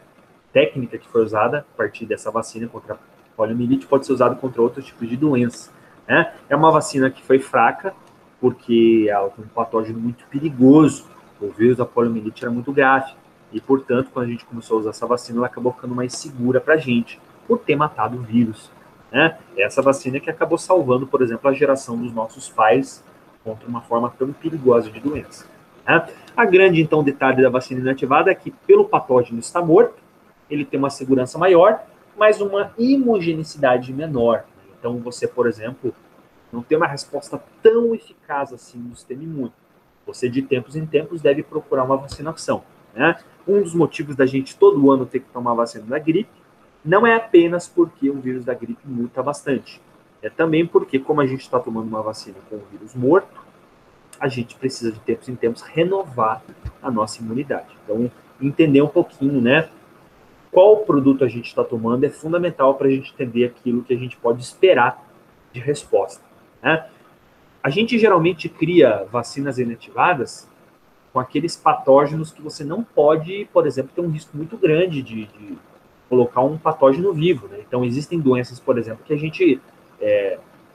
Técnica que foi usada a partir dessa vacina contra a poliomielite pode ser usada contra outros tipos de doenças, né? É uma vacina que foi fraca, porque ela tem um patógeno muito perigoso. O vírus da poliomielite era muito grave. E, portanto, quando a gente começou a usar essa vacina, ela acabou ficando mais segura para a gente, por ter matado o vírus, né? Essa vacina que acabou salvando, por exemplo, a geração dos nossos pais contra uma forma tão perigosa de doença, né? A grande, então, detalhe da vacina inativada é que, pelo patógeno estar morto, ele tem uma segurança maior, mas uma imogenicidade menor. Então, você, por exemplo, não tem uma resposta tão eficaz assim do sistema imune. Você, de tempos em tempos, deve procurar uma vacinação, né? Um dos motivos da gente todo ano ter que tomar vacina da gripe não é apenas porque o vírus da gripe muta bastante. É também porque, como a gente está tomando uma vacina com o vírus morto, a gente precisa, de tempos em tempos, renovar a nossa imunidade. Então, entender um pouquinho, né? Qual produto a gente está tomando é fundamental para a gente entender aquilo que a gente pode esperar de resposta, né? A gente geralmente cria vacinas inativadas com aqueles patógenos que você não pode, por exemplo, ter um risco muito grande de colocar um patógeno vivo, né? Então, existem doenças, por exemplo, que a gente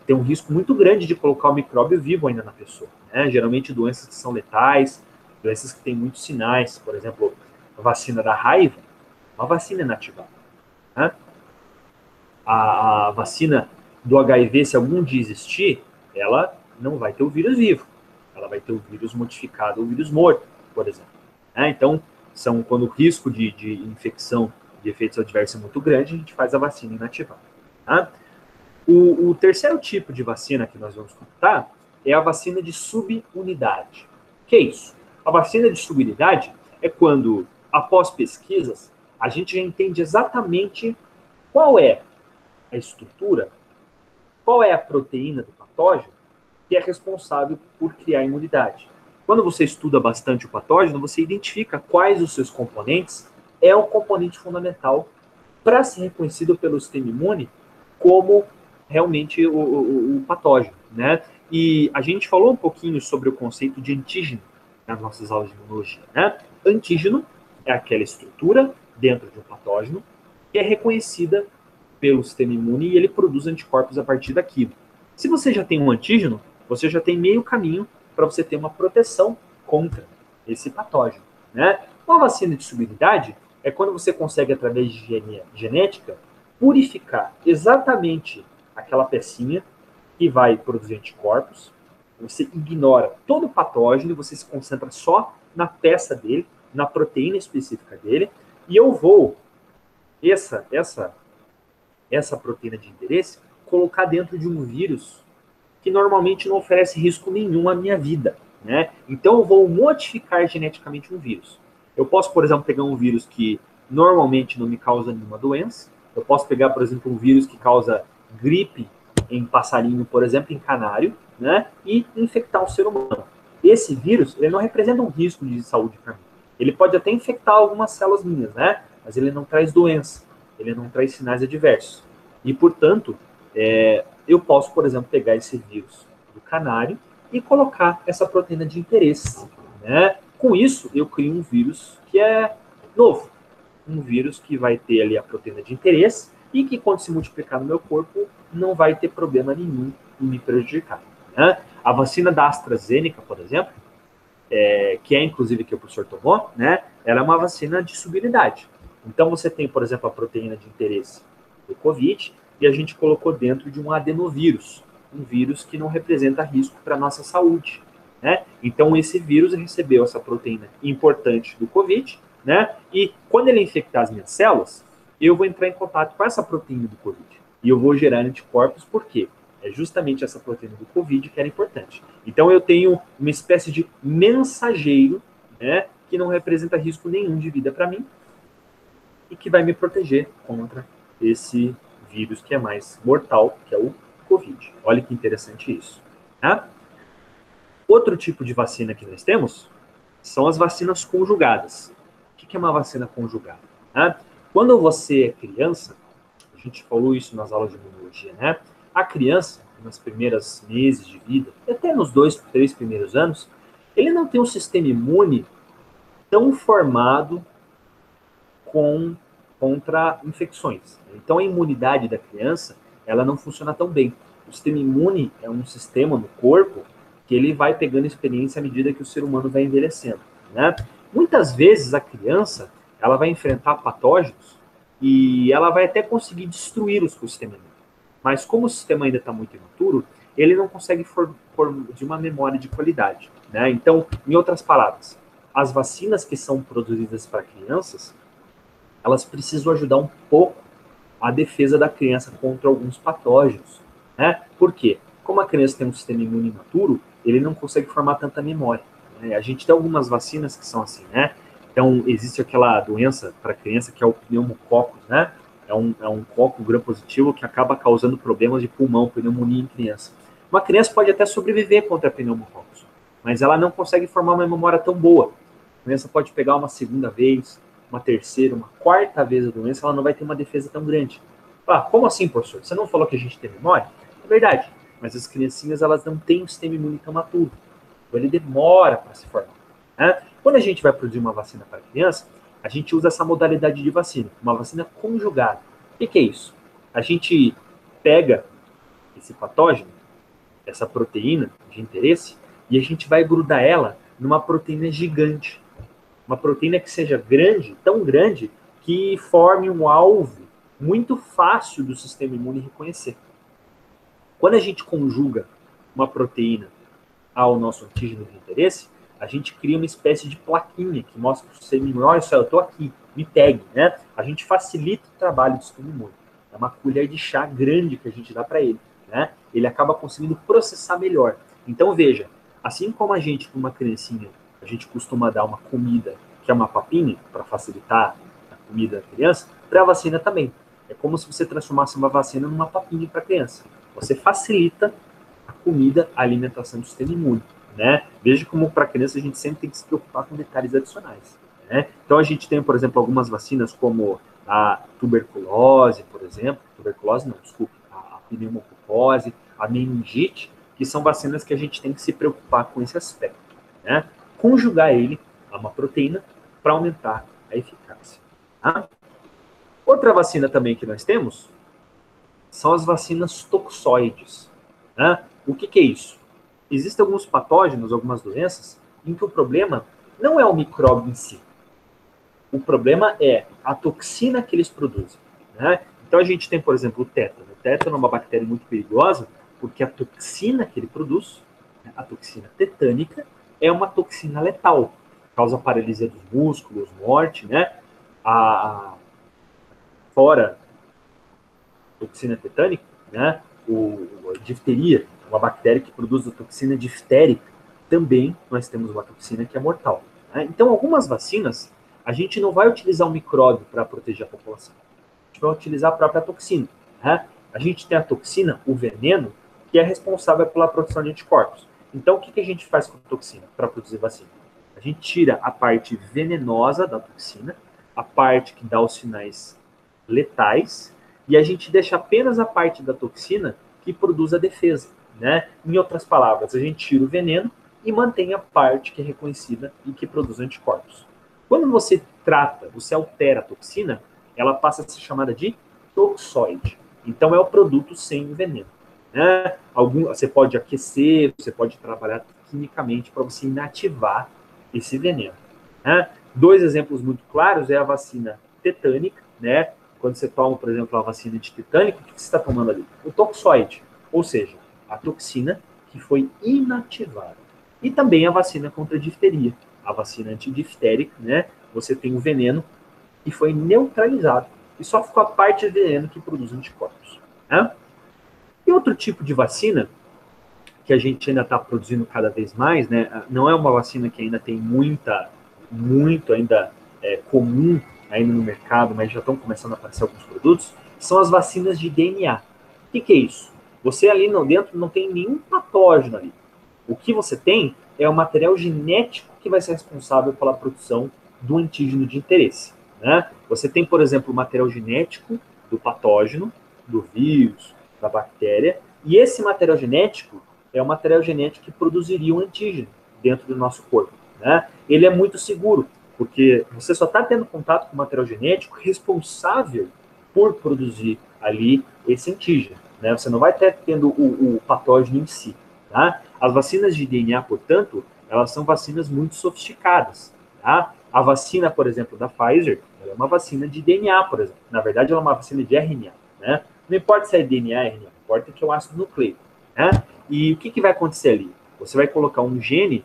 tem um risco muito grande de colocar o micróbio vivo ainda na pessoa, né? Geralmente doenças que são letais, doenças que têm muitos sinais, por exemplo, a vacina da raiva, uma vacina inativada, né? A vacina do HIV, se algum dia existir, ela não vai ter o vírus vivo. Ela vai ter o vírus modificado, o vírus morto, por exemplo, né? Então, quando o risco de infecção de efeitos adversos é muito grande, a gente faz a vacina inativada, tá? O terceiro tipo de vacina que nós vamos comentar é a vacina de subunidade. O que é isso? A vacina de subunidade é quando, após pesquisas, a gente já entende exatamente qual é a estrutura, qual é a proteína do patógeno que é responsável por criar a imunidade. Quando você estuda bastante o patógeno, você identifica quais os seus componentes é um componente fundamental para ser reconhecido pelo sistema imune como realmente o patógeno, né? E a gente falou um pouquinho sobre o conceito de antígeno nas nossas aulas de imunologia, né? Antígeno é aquela estrutura dentro de um patógeno que é reconhecida pelo sistema imune e ele produz anticorpos a partir daquilo. Se você já tem um antígeno, você já tem meio caminho para você ter uma proteção contra esse patógeno, né? Uma vacina de subunidade é quando você consegue, através de engenharia genética, purificar exatamente aquela pecinha que vai produzir anticorpos. Você ignora todo o patógeno e você se concentra só na peça dele, na proteína específica dele, e eu vou essa proteína de interesse colocar dentro de um vírus que normalmente não oferece risco nenhum à minha vida, né? Então eu vou modificar geneticamente um vírus. Eu posso, por exemplo, pegar um vírus que normalmente não me causa nenhuma doença. Eu posso pegar, por exemplo, um vírus que causa gripe em passarinho, por exemplo, em canário, né? E infectar o ser humano. Esse vírus, ele não representa um risco de saúde para mim. Ele pode até infectar algumas células minhas, né? Mas ele não traz doença, ele não traz sinais adversos. E, portanto, eu posso, por exemplo, pegar esse vírus do canário e colocar essa proteína de interesse, né? Com isso, eu crio um vírus que é novo, um vírus que vai ter ali a proteína de interesse e que, quando se multiplicar no meu corpo, não vai ter problema nenhum em me prejudicar, né? A vacina da AstraZeneca, por exemplo, que é inclusive que o professor tomou, né? Ela é uma vacina de subunidade. Então, você tem, por exemplo, a proteína de interesse do Covid e a gente colocou dentro de um adenovírus, um vírus que não representa risco para a nossa saúde, né? Então, esse vírus recebeu essa proteína importante do Covid, né? E quando ele infectar as minhas células, eu vou entrar em contato com essa proteína do Covid. E eu vou gerar anticorpos, por quê? É justamente essa proteína do Covid que era importante. Então, eu tenho uma espécie de mensageiro, né? Que não representa risco nenhum de vida para mim e que vai me proteger contra esse vírus que é mais mortal, que é o Covid. Olha que interessante isso. Tá? Outro tipo de vacina que nós temos são as vacinas conjugadas. O que é uma vacina conjugada? Tá? Quando você é criança, a gente falou isso nas aulas de imunologia, né? A criança, nos primeiros meses de vida, até nos 2, 3 primeiros anos, ele não tem um sistema imune tão formado contra infecções. Então, a imunidade da criança, ela não funciona tão bem. O sistema imune é um sistema no corpo que ele vai pegando experiência à medida que o ser humano vai envelhecendo, né? Muitas vezes a criança, ela vai enfrentar patógenos e ela vai até conseguir destruir o sistema imune. Mas como o sistema ainda está muito imaturo, ele não consegue de uma memória de qualidade, né? Então, em outras palavras, as vacinas que são produzidas para crianças, elas precisam ajudar um pouco a defesa da criança contra alguns patógenos, né? Por quê? Como a criança tem um sistema imune imaturo, ele não consegue formar tanta memória, né? A gente tem algumas vacinas que são assim, né? Então, existe aquela doença para criança que é o pneumococcus, né? É um coco gram-positivo que acaba causando problemas de pulmão, pneumonia em criança. Uma criança pode até sobreviver contra a pneumococcus, mas ela não consegue formar uma memória tão boa. A criança pode pegar uma segunda vez, uma terceira, uma quarta vez a doença, ela não vai ter uma defesa tão grande. Ah, como assim, professor? Você não falou que a gente tem memória? É verdade, mas as criancinhas, elas não têm um sistema imune tão maturo. Então, ele demora para se formar, né? Quando a gente vai produzir uma vacina para criança, a gente usa essa modalidade de vacina, uma vacina conjugada. O que é isso? A gente pega esse patógeno, essa proteína de interesse, e a gente vai grudar ela numa proteína gigante. Uma proteína que seja grande, tão grande, que forme um alvo muito fácil do sistema imune reconhecer. Quando a gente conjuga uma proteína ao nosso antígeno de interesse, a gente cria uma espécie de plaquinha que mostra para o sistema imune, olha só, eu estou aqui, me pegue, né? A gente facilita o trabalho do sistema imune. É uma colher de chá grande que a gente dá para ele, né? Ele acaba conseguindo processar melhor. Então, veja, assim como a gente, para uma criancinha, a gente costuma dar uma comida que é uma papinha, para facilitar a comida da criança, para a vacina também. É como se você transformasse uma vacina numa papinha para a criança. Você facilita a comida, a alimentação do sistema imune, né? Veja como para a criança a gente sempre tem que se preocupar com detalhes adicionais, né? Então a gente tem, por exemplo, algumas vacinas como a tuberculose, por exemplo, tuberculose não, desculpe, a pneumococose, a meningite, que são vacinas que a gente tem que se preocupar com esse aspecto, né? Conjugar ele a uma proteína para aumentar a eficácia. Tá? Outra vacina também que nós temos são as vacinas toxoides. Né? O que é isso? Existem alguns patógenos, algumas doenças, em que o problema não é o micróbio em si. O problema é a toxina que eles produzem. Né? Então a gente tem, por exemplo, o tétano. O tétano é uma bactéria muito perigosa porque a toxina que ele produz, a toxina tetânica, é uma toxina letal. Causa paralisia dos músculos, morte, né? Fora a toxina tetânica, né? A difteria, uma bactéria que produz a toxina diftérica, também nós temos uma toxina que é mortal. Né? Então, algumas vacinas, a gente não vai utilizar um micróbio para proteger a população. A gente vai utilizar a própria toxina. Né? A gente tem a toxina, o veneno, que é responsável pela produção de anticorpos. Então, o que a gente faz com a toxina para produzir vacina? A gente tira a parte venenosa da toxina, a parte que dá os sinais letais, e a gente deixa apenas a parte da toxina que produz a defesa. Né? Em outras palavras, a gente tira o veneno e mantém a parte que é reconhecida e que produz anticorpos. Quando você trata, você altera a toxina, ela passa a ser chamada de toxoide. Então é o produto sem veneno. Né? Você pode aquecer, você pode trabalhar quimicamente para você inativar esse veneno. Né? Dois exemplos muito claros é a vacina tetânica, né? Quando você toma, por exemplo, a vacina de tetânico, o que você está tomando ali? O toxoide, ou seja, a toxina que foi inativada. E também a vacina contra a difteria, a vacina antidiftérica, né? Você tem o veneno que foi neutralizado e só ficou a parte do veneno que produz anticorpos, né? E outro tipo de vacina que a gente ainda está produzindo cada vez mais, né? Não é uma vacina que ainda tem muito ainda comum ainda no mercado, mas já estão começando a aparecer alguns produtos, são as vacinas de DNA. O que é isso? Você ali dentro não tem nenhum patógeno ali. O que você tem é o material genético que vai ser responsável pela produção do antígeno de interesse. Né? Você tem, por exemplo, o material genético do patógeno, do vírus, da bactéria, e esse material genético é o material genético que produziria o antígeno dentro do nosso corpo. Né? Ele é muito seguro, porque você só está tendo contato com o material genético responsável por produzir ali esse antígeno. Né? Você não vai estar tendo o patógeno em si. Tá? As vacinas de DNA, portanto, elas são vacinas muito sofisticadas. Tá? A vacina, por exemplo, da Pfizer, ela é uma vacina de DNA, por exemplo. Na verdade, ela é uma vacina de RNA. Né? Não importa se é DNA ou RNA, importa que é o ácido nucleico. Né? E o que vai acontecer ali? Você vai colocar um gene,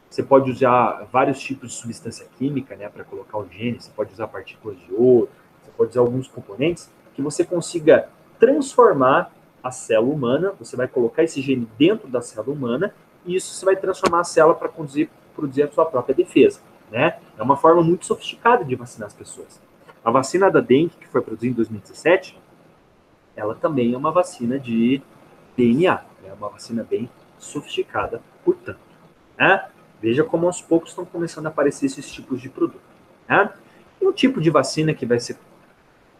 você pode usar vários tipos de substância química, né, para colocar o gene, você pode usar partículas de ouro, você pode usar alguns componentes que você consiga transformar a célula humana, você vai colocar esse gene dentro da célula humana e isso você vai transformar a célula para produzir a sua própria defesa. Né? É uma forma muito sofisticada de vacinar as pessoas. A vacina da dengue, que foi produzida em 2017, ela também é uma vacina de DNA, é uma vacina bem sofisticada, portanto. Né? Veja como aos poucos estão começando a aparecer esses tipos de produto. Né? E um tipo de vacina que vai ser,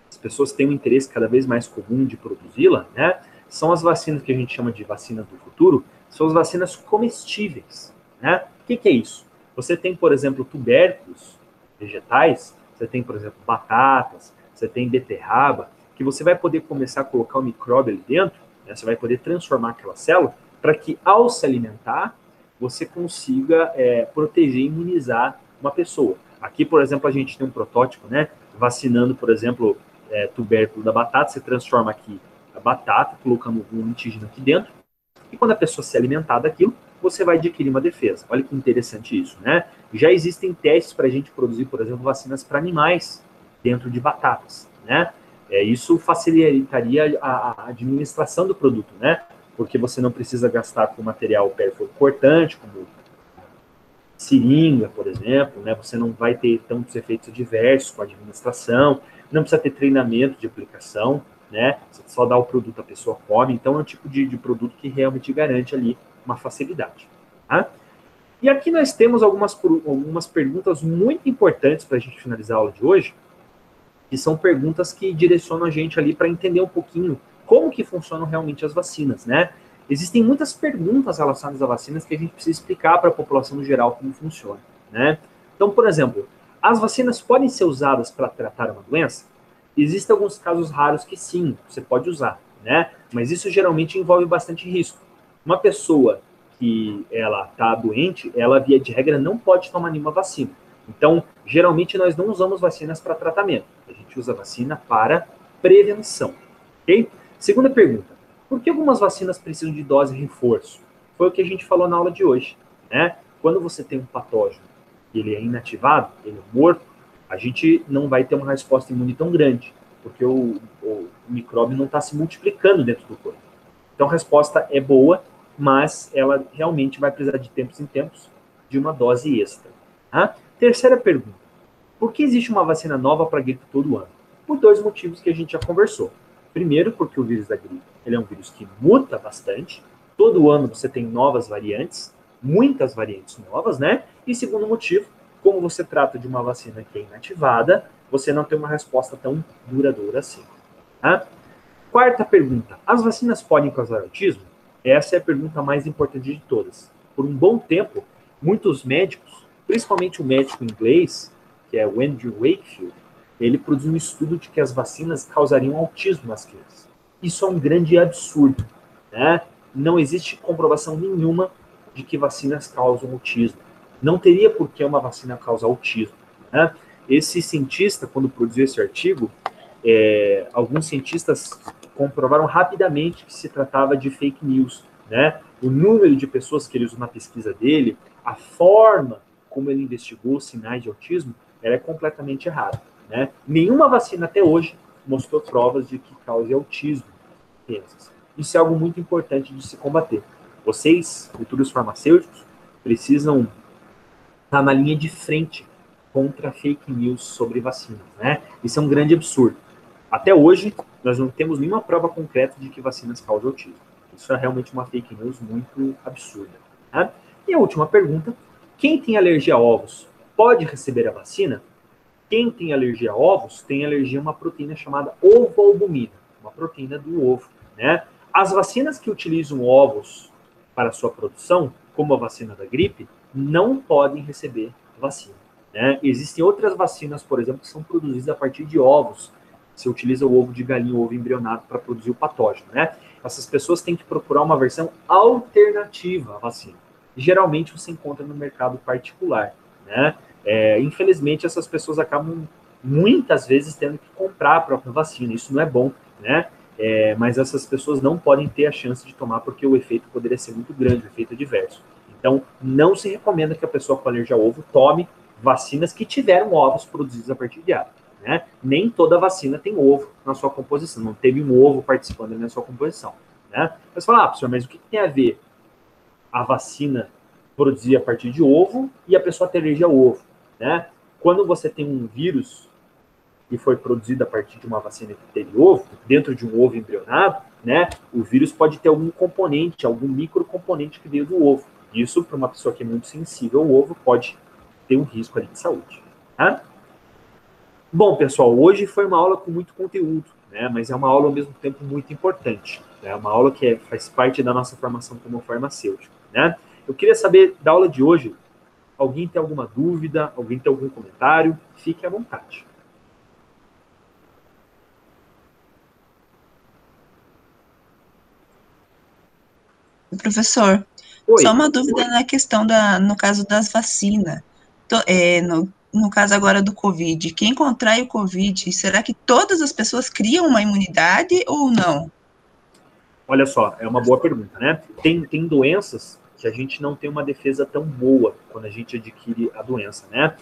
as pessoas têm um interesse cada vez mais comum de produzi-la, né? São as vacinas que a gente chama de vacina do futuro, são as vacinas comestíveis. Né? O que é isso? Você tem, por exemplo, tubérculos vegetais, você tem, por exemplo, batatas, você tem beterraba, que você vai poder começar a colocar o micróbio ali dentro, né? Você vai poder transformar aquela célula para que, ao se alimentar, você consiga proteger e imunizar uma pessoa. Aqui, por exemplo, a gente tem um protótipo, né? Vacinando, por exemplo, tubérculo da batata, você transforma aqui a batata, colocando um antígeno aqui dentro, e quando a pessoa se alimentar daquilo, você vai adquirir uma defesa. Olha que interessante isso, né? Já existem testes para a gente produzir, por exemplo, vacinas para animais dentro de batatas, né? Isso facilitaria a administração do produto, né? Porque você não precisa gastar com material cortante, como seringa, por exemplo, né? Você não vai ter tantos efeitos adversos com a administração, não precisa ter treinamento de aplicação, né? Você só dá o produto, a pessoa come, então é um tipo de produto que realmente garante ali uma facilidade. Tá? E aqui nós temos algumas perguntas muito importantes para a gente finalizar a aula de hoje, que são perguntas que direcionam a gente ali para entender um pouquinho como que funcionam realmente as vacinas, né? Existem muitas perguntas relacionadas a vacinas que a gente precisa explicar para a população no geral como funciona, né? Então, por exemplo, as vacinas podem ser usadas para tratar uma doença? Existem alguns casos raros que sim, você pode usar, né? Mas isso geralmente envolve bastante risco. Uma pessoa que ela está doente, ela via de regra não pode tomar nenhuma vacina. Então, geralmente nós não usamos vacinas para tratamento. A gente usa vacina para prevenção. Ok? Segunda pergunta. Por que algumas vacinas precisam de dose de reforço? Foi o que a gente falou na aula de hoje. Né? Quando você tem um patógeno e ele é inativado, ele é morto, a gente não vai ter uma resposta imune tão grande, porque o micróbio não está se multiplicando dentro do corpo. Então a resposta é boa, mas ela realmente vai precisar de tempos em tempos de uma dose extra. Tá? Terceira pergunta. Por que existe uma vacina nova para a gripe todo ano? Por dois motivos que a gente já conversou. Primeiro, porque o vírus da gripe ele é um vírus que muta bastante. Todo ano você tem novas variantes, muitas variantes novas, né? E segundo motivo, como você trata de uma vacina que é inativada, você não tem uma resposta tão duradoura assim. Tá? Quarta pergunta. As vacinas podem causar autismo? Essa é a pergunta mais importante de todas. Por um bom tempo, muitos médicos, principalmente o médico inglês, que é o Andrew Wakefield, ele produziu um estudo de que as vacinas causariam autismo nas crianças. Isso é um grande absurdo. Né? Não existe comprovação nenhuma de que vacinas causam autismo. Não teria por que uma vacina causar autismo. Né? Esse cientista, quando produziu esse artigo, alguns cientistas comprovaram rapidamente que se tratava de fake news, né? o número de pessoas que ele usou na pesquisa dele, a forma como ele investigou sinais de autismo, ela é completamente errada, né? Nenhuma vacina até hoje mostrou provas de que cause autismo em crianças. Isso é algo muito importante de se combater. Vocês, futuros farmacêuticos, precisam estar na linha de frente contra fake news sobre vacinas, né? Isso é um grande absurdo. Até hoje, nós não temos nenhuma prova concreta de que vacinas causam autismo. Isso é realmente uma fake news muito absurda, né? E a última pergunta: quem tem alergia a ovos pode receber a vacina? Quem tem alergia a ovos tem alergia a uma proteína chamada ovoalbumina, uma proteína do ovo, né? As vacinas que utilizam ovos para sua produção, como a vacina da gripe, não podem receber vacina, né? Existem outras vacinas, por exemplo, que são produzidas a partir de ovos. Você utiliza o ovo de galinha, o ovo embrionado, para produzir o patógeno, né? Essas pessoas têm que procurar uma versão alternativa à vacina. Geralmente você encontra no mercado particular, né? Infelizmente, essas pessoas acabam muitas vezes tendo que comprar a própria vacina. Isso não é bom, né? Mas essas pessoas não podem ter a chance de tomar porque o efeito poderia ser muito grande, o efeito adverso. Então, não se recomenda que a pessoa com alergia ao ovo tome vacinas que tiveram ovos produzidos a partir de ave, né? Nem toda vacina tem ovo na sua composição, não teve um ovo participando na sua composição, né? Mas fala, professor, mas o que tem a ver a vacina produzir a partir de ovo e a pessoa ter alergia ao ovo, né? Quando você tem um vírus que foi produzido a partir de uma vacina que teve ovo, dentro de um ovo embrionado, né? O vírus pode ter algum componente, algum microcomponente que veio do ovo. Isso, para uma pessoa que é muito sensível ao ovo, pode ter um risco ali de saúde, tá? Bom, pessoal, hoje foi uma aula com muito conteúdo, né? Mas é uma aula ao mesmo tempo muito importante. É uma aula que faz parte da nossa formação como farmacêutico, né? Eu queria saber da aula de hoje, alguém tem alguma dúvida, alguém tem algum comentário? Fique à vontade. Professor, só Oi. uma dúvida na questão no caso das vacinas. No caso agora do Covid, quem contrai o Covid, será que todas as pessoas criam uma imunidade ou não? Olha só, é uma boa pergunta, né? Tem doenças que a gente não tem uma defesa tão boa quando a gente adquire a doença, né?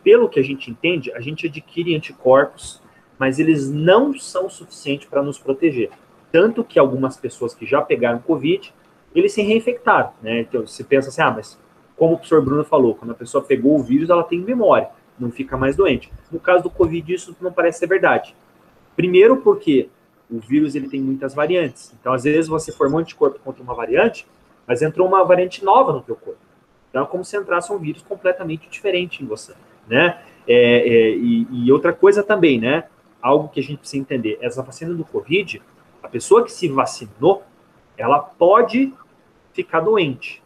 Pelo que a gente entende, a gente adquire anticorpos, mas eles não são suficientes para nos proteger. Tanto que algumas pessoas que já pegaram Covid, eles se reinfectaram, né? Então, você pensa assim, mas como o professor Bruno falou, quando a pessoa pegou o vírus, ela tem memória, não fica mais doente. No caso do Covid, isso não parece ser verdade. Primeiro porque o vírus ele tem muitas variantes. Então, às vezes, você formou anticorpo contra uma variante, mas entrou uma variante nova no teu corpo. Então, é como se entrasse um vírus completamente diferente em você, né? E outra coisa também, né? Algo que a gente precisa entender. Essa vacina do Covid, a pessoa que se vacinou, ela pode ficar doente,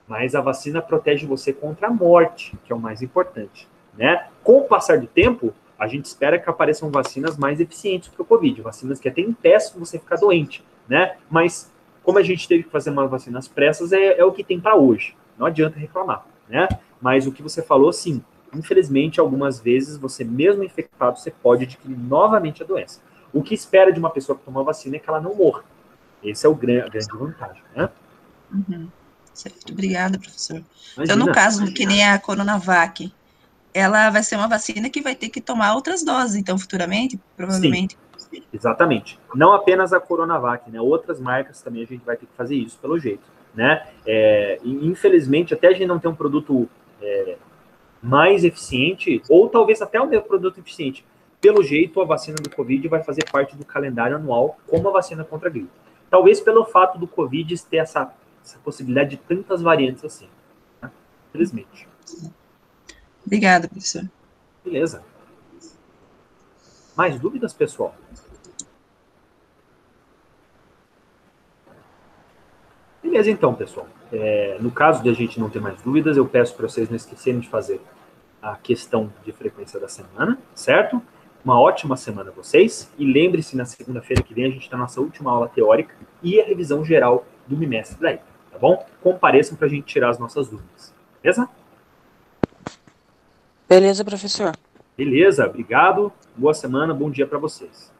mas a vacina protege você contra a morte, que é o mais importante, né? Com o passar do tempo, a gente espera que apareçam vacinas mais eficientes que o Covid, vacinas que até impeçam você ficar doente, né? Mas como a gente teve que fazer uma vacina às pressas, é o que tem para hoje. Não adianta reclamar, né? Mas o que você falou, sim, infelizmente, algumas vezes, você mesmo infectado, você pode adquirir novamente a doença. O que espera de uma pessoa que toma vacina é que ela não morra. Esse é a grande vantagem, né? Uhum. Certo, obrigada, professor. Então, no Imagina. caso, que nem a Coronavac, ela vai ser uma vacina que vai ter que tomar outras doses, então, futuramente, Sim, provavelmente. exatamente. Não apenas a Coronavac, né? Outras marcas também a gente vai ter que fazer isso, pelo jeito, né? E infelizmente, até a gente não ter um produto mais eficiente, ou talvez até o mesmo produto eficiente, pelo jeito a vacina do Covid vai fazer parte do calendário anual como a vacina contra a gripe. Talvez pelo fato do Covid ter essa possibilidade de tantas variantes assim, né? Infelizmente. Obrigada, professor. Beleza. Mais dúvidas, pessoal? Beleza, então, pessoal. No caso de a gente não ter mais dúvidas, eu peço para vocês não esquecerem de fazer a questão de frequência da semana, certo? Uma ótima semana a vocês. E lembre-se, na segunda-feira que vem, a gente está na nossa última aula teórica e a revisão geral do bimestre daí, tá bom? Compareçam para a gente tirar as nossas dúvidas, beleza? Beleza, professor. Beleza, obrigado. Boa semana, bom dia para vocês.